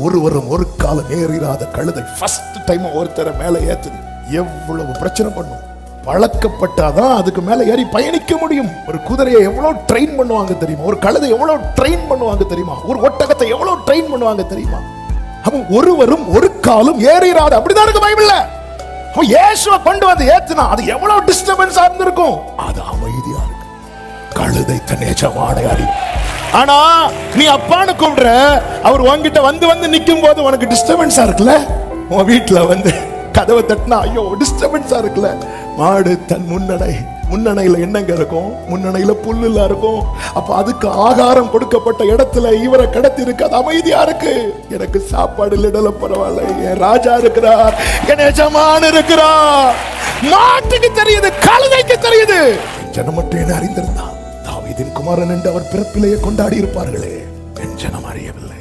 ஒருவரும் ஒரு காலம் ஏறிராத கழுதை ஃபர்ஸ்ட் டைம் ஒருத்தரை மேல ஏத்துது. எவ்வளவு பிரச்சனை பண்ணும். பழக்கப்பட்டாதான் அதுக்கு மேல ஏறி பயணிக்க முடியும். ஒரு குதிரையை எவ்வளவு ட்ரெயின் பண்ணுவாங்க தெரியுமா? ஒரு கழுதை எவ்வளவு ட்ரெயின் பண்ணுவாங்க தெரியுமா? ஒரு ஒட்டகத்தை எவ்வளவு ட்ரெயின் பண்ணுவாங்க தெரியுமா? அவன் ஒருவரும் ஒரு காலம் ஏறிராத, அப்படிதான் இருக்கு பைபிள்ல. அவன் இயேசுவை கொண்டு வந்து ஏத்துனா அது எவ்வளவு டிஸ்டர்பன்ஸா இருந்திருக்கும். அது அமைதியா இருக்கு. கழுதை தன் எஜமானை அறி. ஆனா நீ அப்பான்னு கூப்பிடுற, அவர் உன்கிட்ட வந்து வந்து நிக்கும் போது உனக்கு டிஸ்டர்பன்ஸா இருக்குல்ல. உன் வீட்டுல வந்து கதவை தட்டினா ஐயோ டிஸ்டர்பன்ஸா இருக்குல்ல. மாடு தன் முன்னணையில என்னங்க இருக்கும்? முன்னணையில புல்லுல இருக்கும். அப்ப அதுக்கு ஆகாரம் கொடுக்கப்பட்ட இடத்துல இவரை கடத்தி இருக்கு. அது அமைதியா இருக்கு. எனக்கு சாப்பாடு இல்ல பரவாயில்ல, என் ராஜா இருக்கிறார், என் எஜமான் இருக்கிறார். மாட்டுக்கு தெரியுது, கழுதைக்கு தெரியுது. ஜனம் மட்டும் என்ன அறிந்திருந்தா தாவீதின் குமாரன் என்று அவர் பிறப்பிலேயே கொண்டாடி இருப்பார்களே, என் ஜனம் அறியவில்லை.